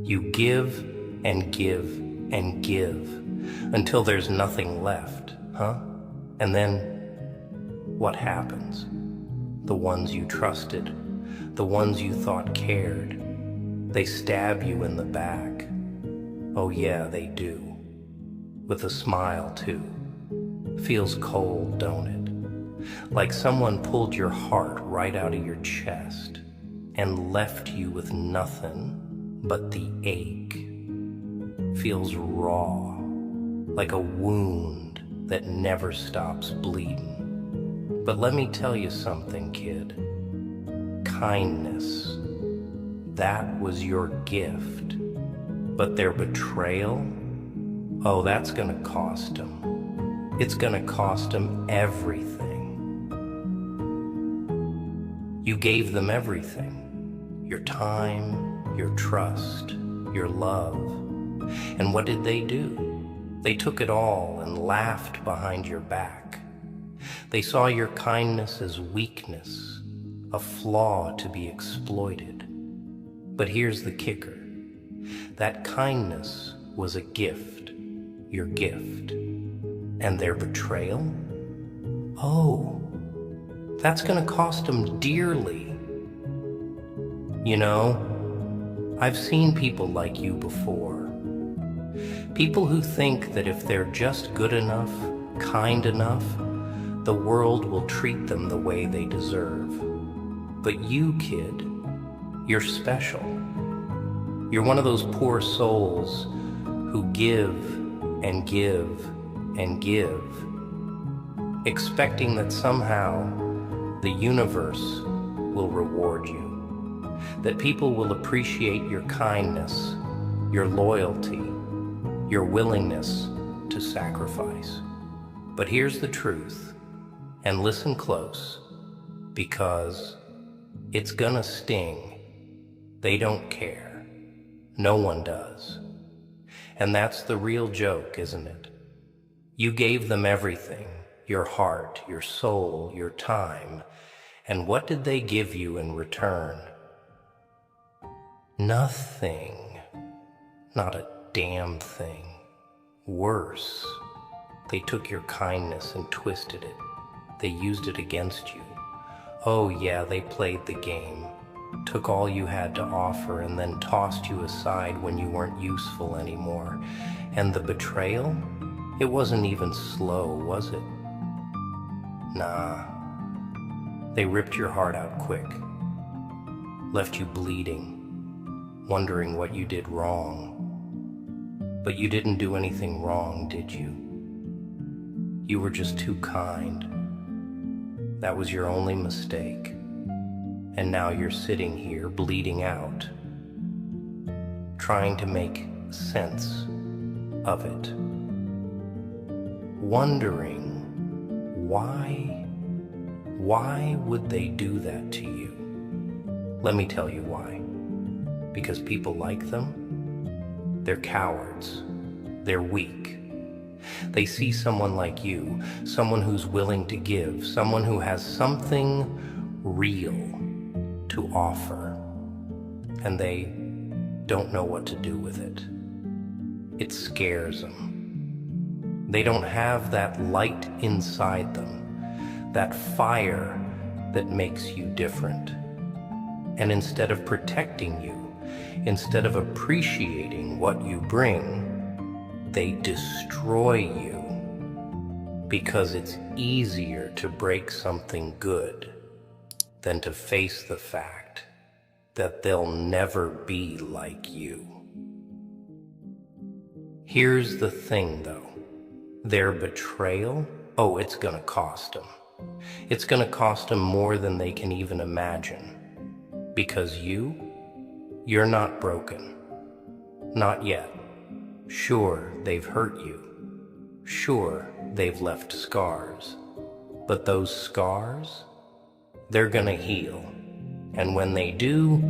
You give and give and give until there's nothing left, huh? And then what happens? The ones you trusted, the ones you thought cared, they stab you in the back. Oh yeah, they do. With a smile too. Feels cold, don't it? Like someone pulled your heart right out of your chest and left you with nothing but the ache. Feels raw, like a wound that never stops bleeding. But let me tell you something, kid. Kindness, that was your gift. But their betrayal, oh, that's gonna cost them. It's gonna cost them everything. You gave them everything. Your time, your trust, your love. And what did they do? They took it all and laughed behind your back. They saw your kindness as weakness, a flaw to be exploited. But here's the kicker. That kindness was a gift, your gift. And their betrayal? Oh, that's gonna cost them dearly. You know, I've seen people like you before. People who think that if they're just good enough, kind enough, the world will treat them the way they deserve. But you, kid, you're special. You're one of those poor souls who give and give and give, expecting that somehow the universe will reward you, that people will appreciate your kindness, your loyalty, your willingness to sacrifice. But here's the truth, and listen close, because it's gonna sting. They don't care. No one does. And that's the real joke, isn't it? You gave them everything, your heart, your soul, your time. And what did they give you in return? Nothing. Not a damn thing. Worse, they took your kindness and twisted it. They used it against you. Oh yeah, they played the game. Took all you had to offer and then tossed you aside when you weren't useful anymore. And the betrayal? It wasn't even slow, was it? Nah. They ripped your heart out quick. Left you bleeding, wondering what you did wrong. But you didn't do anything wrong, did you? You were just too kind. That was your only mistake. And now you're sitting here bleeding out, trying to make sense of it. Wondering why would they do that to you? Let me tell you why. Because people like them? They're cowards. They're weak. They see someone like you, someone who's willing to give, someone who has something real to offer, and they don't know what to do with it. It scares them. They don't have that light inside them, that fire that makes you different. And instead of protecting you, instead of appreciating what you bring, they destroy you, because it's easier to break something good than to face the fact that they'll never be like you. Here's the thing though, their betrayal, oh, it's gonna cost them. It's gonna cost them more than they can even imagine. Because you're not broken. Not yet. Sure, they've hurt you. Sure, they've left scars. But those scars, they're gonna heal. And when they do,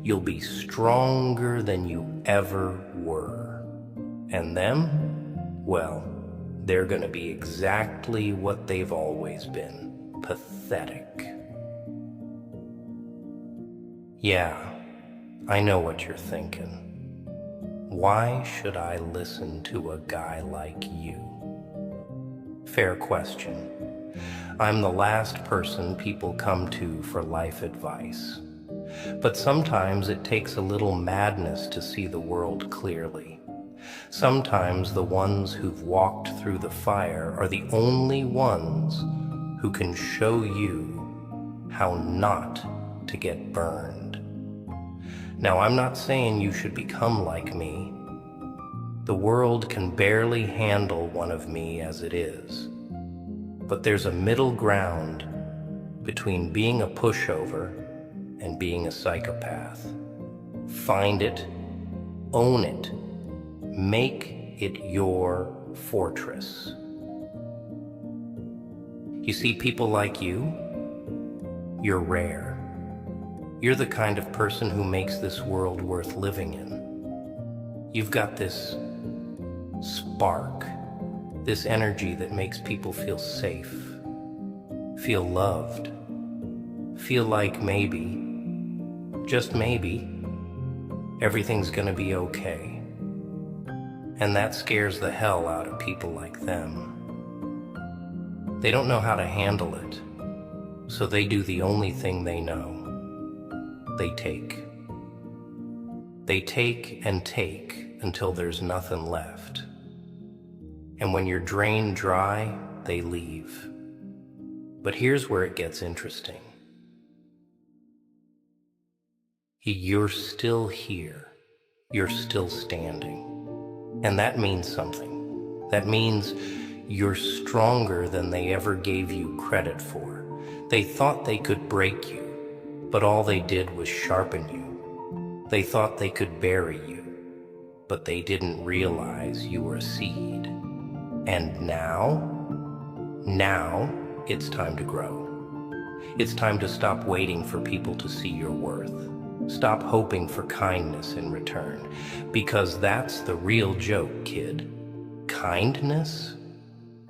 you'll be stronger than you ever were. And them, well, they're gonna be exactly what they've always been. Pathetic. Yeah, I know what you're thinking. Why should I listen to a guy like you? Fair question. I'm the last person people come to for life advice. But sometimes it takes a little madness to see the world clearly. Sometimes the ones who've walked through the fire are the only ones who can show you how not to get burned. Now, I'm not saying you should become like me. The world can barely handle one of me as it is. But there's a middle ground between being a pushover and being a psychopath. Find it, own it, make it your fortress. You see, people like you, you're rare. You're the kind of person who makes this world worth living in. You've got this spark, this energy that makes people feel safe, feel loved, feel like maybe, just maybe, everything's gonna be okay. And that scares the hell out of people like them. They don't know how to handle it, so they do the only thing they know. They take. They take and take until there's nothing left. And when you're drained dry, they leave. But here's where it gets interesting. You're still here. You're still standing. And that means something. That means you're stronger than they ever gave you credit for. They thought they could break you, but all they did was sharpen you. They thought they could bury you, but they didn't realize you were a seed. And now it's time to grow. It's time to stop waiting for people to see your worth. Stop hoping for kindness in return, because that's the real joke, kid. Kindness?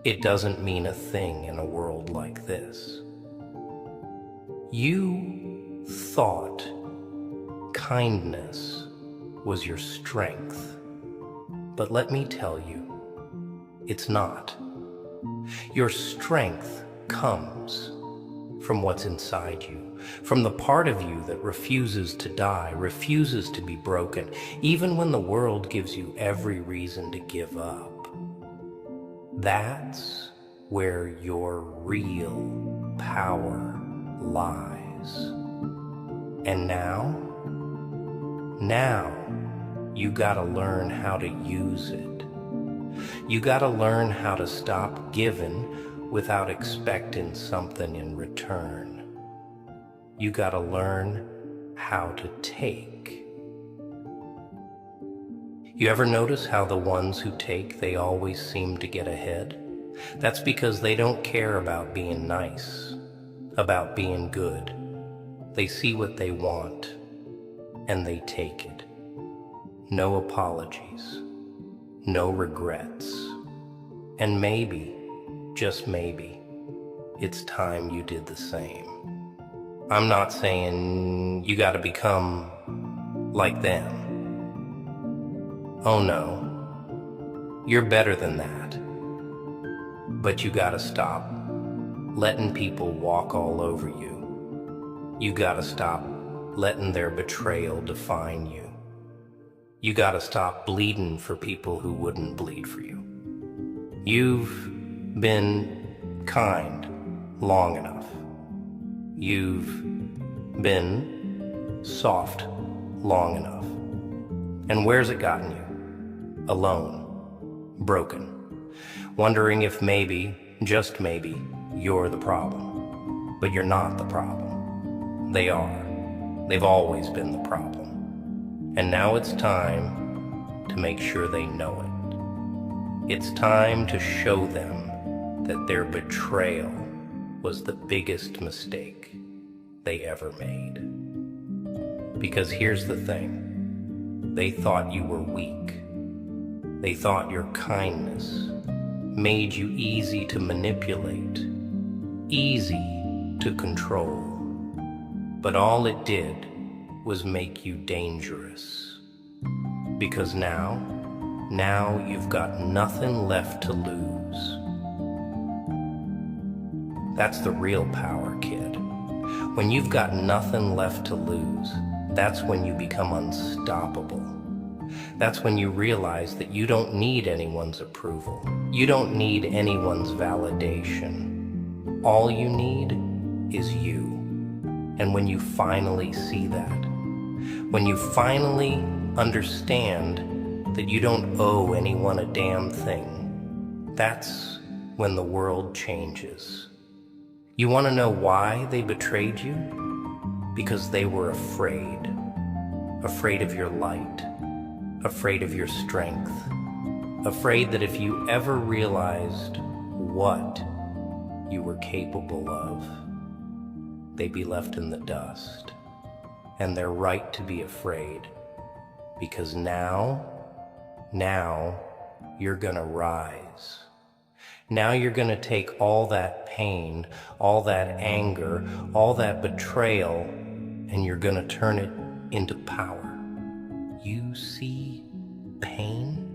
It doesn't mean a thing in a world like this. You thought kindness was your strength, but let me tell you, it's not. Your strength comes from what's inside you, from the part of you that refuses to die, refuses to be broken, even when the world gives you every reason to give up. That's where your real power lies. And now you gotta learn how to use it. You gotta learn how to stop giving without expecting something in return. You gotta learn how to take. You ever notice how the ones who take, they always seem to get ahead? That's because they don't care about being nice, about being good. They see what they want, and they take it. No apologies, no regrets. And maybe, just maybe, it's time you did the same. I'm not saying you gotta become like them. Oh no, you're better than that. But you gotta stop letting people walk all over you. You gotta stop letting their betrayal define you. You gotta stop bleeding for people who wouldn't bleed for you. You've been kind long enough. You've been soft long enough. And where's it gotten you? Alone, broken, wondering if maybe, just maybe, you're the problem. But you're not the problem. They are. They've always been the problem. And now it's time to make sure they know it. It's time to show them that their betrayal was the biggest mistake they ever made. Because here's the thing. They thought you were weak. They thought your kindness made you easy to manipulate, easy to control. But all it did was make you dangerous. Because now you've got nothing left to lose. That's the real power, kid. When you've got nothing left to lose, that's when you become unstoppable. That's when you realize that you don't need anyone's approval. You don't need anyone's validation. All you need is you. And when you finally see that, when you finally understand that you don't owe anyone a damn thing, that's when the world changes. You want to know why they betrayed you? Because they were afraid. Afraid of your light. Afraid of your strength. Afraid that if you ever realized what you were capable of, they'd be left in the dust. And they're right to be afraid. Because now you're gonna rise. Now you're gonna take all that pain, all that anger, all that betrayal, and you're gonna turn it into power. You see pain?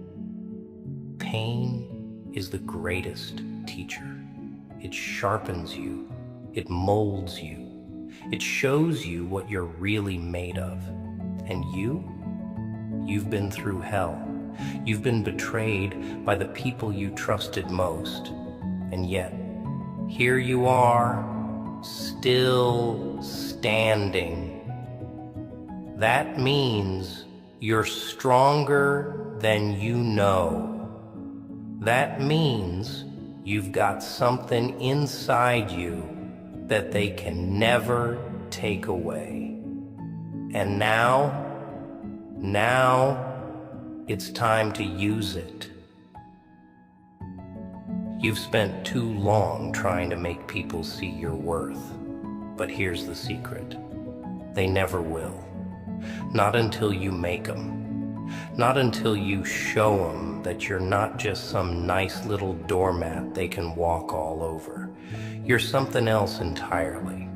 Pain is the greatest teacher. It sharpens you. It molds you. It shows you what you're really made of. And you've been through hell. You've been betrayed by the people you trusted most. And yet, here you are, still standing. That means you're stronger than you know. That means you've got something inside you that they can never take away. And now it's time to use it. You've spent too long trying to make people see your worth. But here's the secret. They never will. Not until you make them. Not until you show them that you're not just some nice little doormat they can walk all over. You're something else entirely.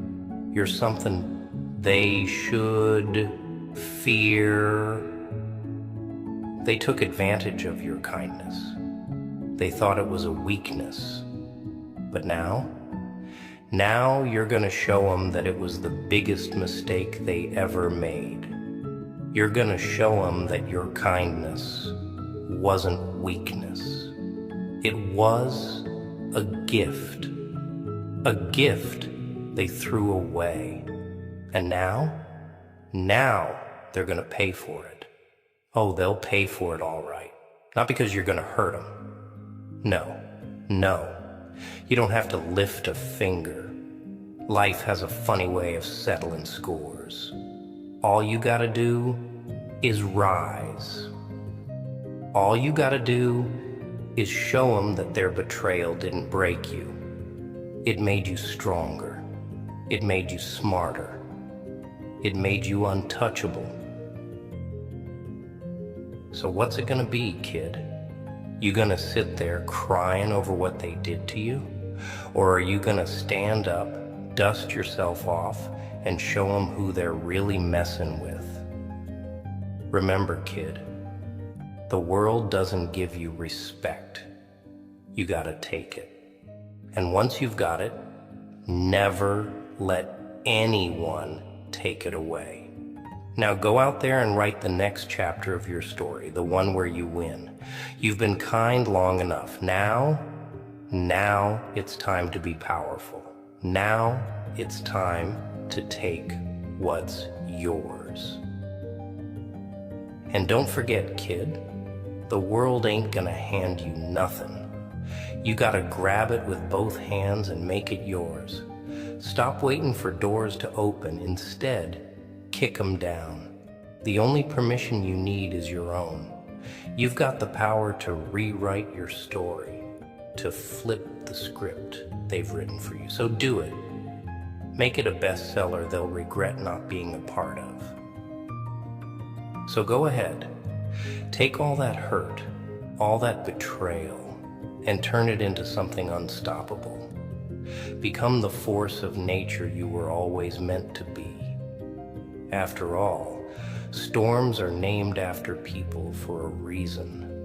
You're something they should fear. They took advantage of your kindness. They thought it was a weakness. But now you're gonna show them that it was the biggest mistake they ever made. You're gonna show them that your kindness wasn't weakness. It was a gift. A gift they threw away. And now they're gonna pay for it. Oh, they'll pay for it all right. Not because you're gonna hurt them. No. You don't have to lift a finger. Life has a funny way of settling scores. All you gotta do is rise. All you gotta do is show them that their betrayal didn't break you. It made you stronger. It made you smarter. It made you untouchable. So what's it gonna be, kid? You gonna sit there crying over what they did to you? Or are you gonna stand up, dust yourself off, and show them who they're really messing with? Remember, kid, the world doesn't give you respect. You gotta take it. And once you've got it, never let anyone take it away. Now go out there and write the next chapter of your story, the one where you win. You've been kind long enough. Now it's time to be powerful. Now it's time to take what's yours. And don't forget, kid, the world ain't gonna hand you nothing. You gotta grab it with both hands and make it yours. Stop waiting for doors to open. Instead, kick them down. The only permission you need is your own. You've got the power to rewrite your story, to flip the script they've written for you. So do it. Make it a bestseller they'll regret not being a part of. So go ahead. Take all that hurt, all that betrayal, and turn it into something unstoppable. Become the force of nature you were always meant to be. After all, Storms are named after people for a reason.